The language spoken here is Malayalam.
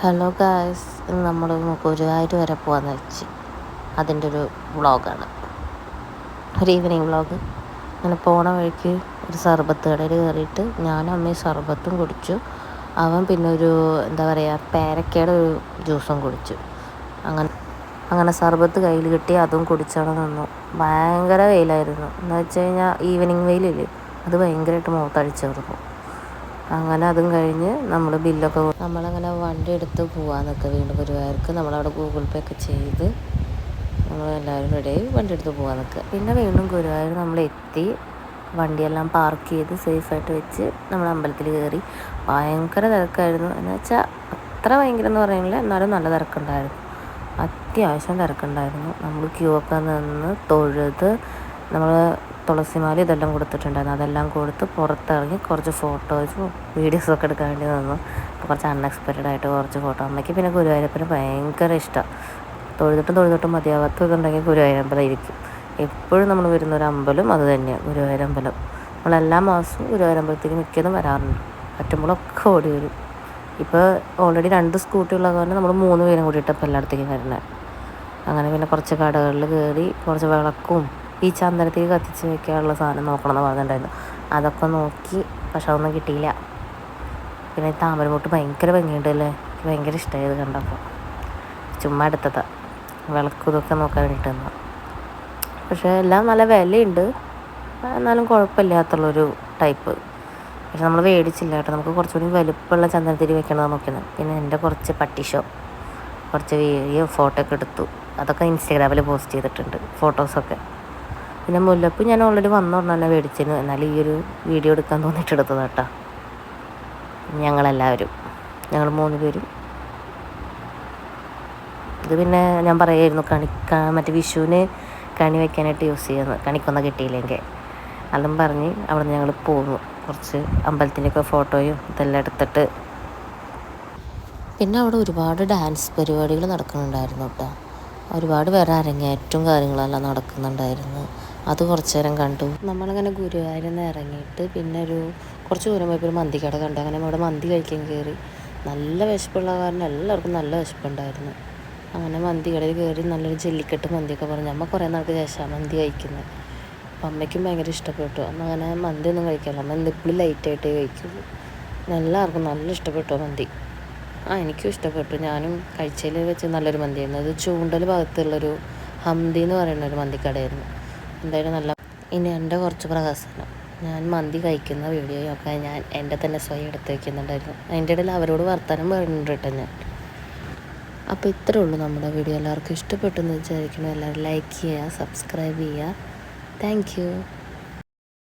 ഹലോ ഗായ്സ്, ഇന്ന് നമ്മൾ ഗുരുവായൂർ വരെ പോകാമെന്ന് വെച്ച് അതിൻ്റെ ഒരു വ്ളോഗാണ്, ഒരു ഈവനിങ് വ്ളോഗ്. അങ്ങനെ പോണ വഴിക്ക് ഒരു സർബത്ത് കടയിൽ കയറിയിട്ട് ഞാനും അമ്മയും സർബത്തും കുടിച്ചു. അവൻ പിന്നെ ഒരു പേരക്കയുടെ ഒരു ജ്യൂസും കുടിച്ചു. അങ്ങനെ സർബത്ത് കയ്യിൽ കിട്ടി, അതും കുടിച്ചവിടെ നിന്നു. ഭയങ്കര വെയിലായിരുന്നു. എന്ന് വെച്ച് കഴിഞ്ഞാൽ ഈവനിങ് വെയിലില്ലേ, അത് ഭയങ്കരമായിട്ട് മുഖത്തടിച്ചേർന്നു. അങ്ങനെ അതും കഴിഞ്ഞ് നമ്മളങ്ങനെ വണ്ടി എടുത്ത് പോകാൻ നിൽക്കുക വീണ്ടും ഗുരുവായൂർക്ക്. നമ്മളവിടെ ഗൂഗിൾ പേ ഒക്കെ ചെയ്ത് നമ്മളെല്ലാവരും റെഡിയായി വണ്ടി എടുത്ത് പോകാൻ നിൽക്കുക. പിന്നെ വീണ്ടും ഗുരുവായൂർ നമ്മളെത്തി, വണ്ടിയെല്ലാം പാർക്ക് ചെയ്ത് സേഫായിട്ട് വെച്ച് നമ്മൾ അമ്പലത്തിൽ കയറി. ഭയങ്കര തിരക്കായിരുന്നു. എന്ന് വെച്ചാൽ അത്ര ഭയങ്കര എന്ന് പറയുന്നില്ല, എന്നാലും നല്ല തിരക്കുണ്ടായിരുന്നു. അത്യാവശ്യം തിരക്കുണ്ടായിരുന്നു. നമ്മൾ ക്യൂ ഒക്കെ നിന്ന് തൊഴുത് നമ്മൾ തുളസിമാല ഇതെല്ലാം കൊടുത്തിട്ടുണ്ടായിരുന്നു. അതെല്ലാം കൊടുത്ത് പുറത്തിറങ്ങി കുറച്ച് ഫോട്ടോസും വീഡിയോസൊക്കെ എടുക്കാൻ വേണ്ടി നിന്നു. അപ്പോൾ കുറച്ച് അൺഎക്സ്പെക്റ്റഡ് ആയിട്ട് കുറച്ച് ഫോട്ടോ. അമ്മയ്ക്ക് പിന്നെ ഗുരുവായൂരപ്പന് ഭയങ്കര ഇഷ്ടമാണ്. തൊഴുതിട്ടും മതിയാവാത്തതൊക്കെ ഉണ്ടെങ്കിൽ ഗുരുവായൂരമ്പലം ഇരിക്കും. എപ്പോഴും നമ്മൾ വരുന്നൊരു അമ്പലം അത് തന്നെയാണ്, ഗുരുവായൂരമ്പലം. നമ്മളെല്ലാ മാസവും ഗുരുവായൂരമ്പലത്തേക്ക് മിക്കതും വരാറുണ്ട്. പറ്റുമ്പോഴൊക്കെ ഓടി വരും. ഇപ്പോൾ ഓൾറെഡി 2 സ്കൂട്ടി ഉള്ളത് കൊണ്ട് നമ്മൾ 3 പേരും കൂടിയിട്ട് ഇപ്പോൾ എല്ലായിടത്തേക്കും വരുന്നത്. അങ്ങനെ പിന്നെ കുറച്ച് കടകളിൽ കയറി കുറച്ച് വിളക്കും ഈ ചന്ദനത്തേക്ക് കത്തിച്ച് വെക്കാനുള്ള സാധനം നോക്കണമെന്ന് പറഞ്ഞിട്ടുണ്ടായിരുന്നു. അതൊക്കെ നോക്കി, പക്ഷെ അതൊന്നും കിട്ടിയില്ല. പിന്നെ താമരമുട്ട് ഭയങ്കര ഭംഗിയുണ്ട് അല്ലേ, എനിക്ക് ഭയങ്കര ഇഷ്ടമായത് കണ്ടപ്പോൾ. ചുമ്മാ എടുത്തതാണ്, വിളക്കും ഇതൊക്കെ നോക്കാൻ വേണ്ടിയിട്ട് തന്നു. പക്ഷേ എല്ലാം നല്ല വിലയുണ്ട്, എന്നാലും കുഴപ്പമില്ലാത്തുള്ളൊരു ടൈപ്പ്. പക്ഷെ നമ്മൾ മേടിച്ചില്ല കേട്ടോ. നമുക്ക് കുറച്ചുകൂടി വലുപ്പമുള്ള ചന്ദനത്തിരി വെക്കണമെന്ന് നോക്കുന്നത്. പിന്നെ എൻ്റെ കുറച്ച് പട്ടിഷോ കുറച്ച് വീഡിയോ ഫോട്ടോ ഒക്കെ എടുത്തു. അതൊക്കെ ഇൻസ്റ്റാഗ്രാമിൽ പോസ്റ്റ് ചെയ്തിട്ടുണ്ട്, ഫോട്ടോസൊക്കെ. പിന്നെ മുല്ലപ്പൂ ഞാൻ ഓൾറെഡി വന്നോണ്ട് തന്നെ മേടിച്ചിരുന്നു, എന്നാലും ഈ ഒരു വീഡിയോ എടുക്കാൻ തോന്നിയിട്ട് എടുത്തത് കേട്ടോ. ഞങ്ങൾ 3 പേരും. ഇത് പിന്നെ ഞാൻ പറയായിരുന്നു മറ്റേ വിഷുവിന് കണി വയ്ക്കാനായിട്ട് യൂസ് ചെയ്യുന്നത്, കണിക്കൊന്ന കിട്ടിയില്ലെങ്കിൽ. അതും പറഞ്ഞ് അവിടെ നിന്ന് ഞങ്ങൾ പോന്നു. കുറച്ച് അമ്പലത്തിൻ്റെയൊക്കെ ഫോട്ടോയും ഇതെല്ലാം എടുത്തിട്ട് പിന്നെ അവിടെ ഒരുപാട് ഡാൻസ് പരിപാടികൾ നടക്കുന്നുണ്ടായിരുന്നു കേട്ടോ. ഒരുപാട് പേരെ അരങ്ങേറ്റവും കാര്യങ്ങളെല്ലാം നടക്കുന്നുണ്ടായിരുന്നു. അത് കുറച്ച് നേരം കണ്ടു. നമ്മളങ്ങനെ ഗുരുവായൂരിൽ നിന്ന് ഇറങ്ങിയിട്ട് പിന്നെ കുറച്ച് ദൂരം പോയപ്പോൾ ഒരു മന്തിക്കട കണ്ടു. അങ്ങനെ അവിടെ മന്തി കഴിക്കാൻ കയറി. നല്ല വിശപ്പുള്ള കാരണം എല്ലാവർക്കും നല്ല വിശപ്പുണ്ടായിരുന്നു. അങ്ങനെ മന്തി കടയിൽ കയറി നല്ലൊരു ജെല്ലിക്കെട്ട് മന്തിയൊക്കെ പറഞ്ഞു. അമ്മ കുറേ നാൾക്ക് ശേഷമാണ് മന്തി കഴിക്കുന്നത്. അപ്പം അമ്മയ്ക്കും ഭയങ്കര ഇഷ്ടപ്പെട്ടു. അമ്മ അങ്ങനെ മന്തി ഒന്നും കഴിക്കാറില്ല, അമ്മ എന്തെങ്കിലും ലൈറ്റായിട്ടേ കഴിക്കുള്ളൂ. എല്ലാവർക്കും നല്ല ഇഷ്ടപ്പെട്ടു മന്തി. എനിക്കും ഇഷ്ടപ്പെട്ടു. ഞാനും കഴിച്ചതിൽ വെച്ച് നല്ലൊരു മന്തിയായിരുന്നു. അത് ചൂണ്ടൽ ഭാഗത്തുള്ളൊരു ഹംദി എന്ന് പറയുന്ന ഒരു മന്തിക്കടയായിരുന്നു. എന്തായാലും നല്ല. ഇനി എൻ്റെ കുറച്ച് പ്രഹസനം, ഞാൻ മന്തി കഴിക്കുന്ന വീഡിയോയൊക്കെ ഞാൻ എൻ്റെ തന്നെ സ്വയം എടുത്ത് വയ്ക്കുന്നുണ്ടായിരുന്നു. അതിൻ്റെ ഇടയിൽ അവരോട് വർത്തമാനം പറയുന്നുണ്ട് കേട്ടോ ഞാൻ. അപ്പോൾ ഇത്രേ ഉള്ളൂ നമ്മുടെ വീഡിയോ. എല്ലാവർക്കും ഇഷ്ടപ്പെട്ടെന്ന് വിചാരിക്കണം. എല്ലാവരും ലൈക്ക് ചെയ്യുക, സബ്സ്ക്രൈബ് ചെയ്യുക. Thank you.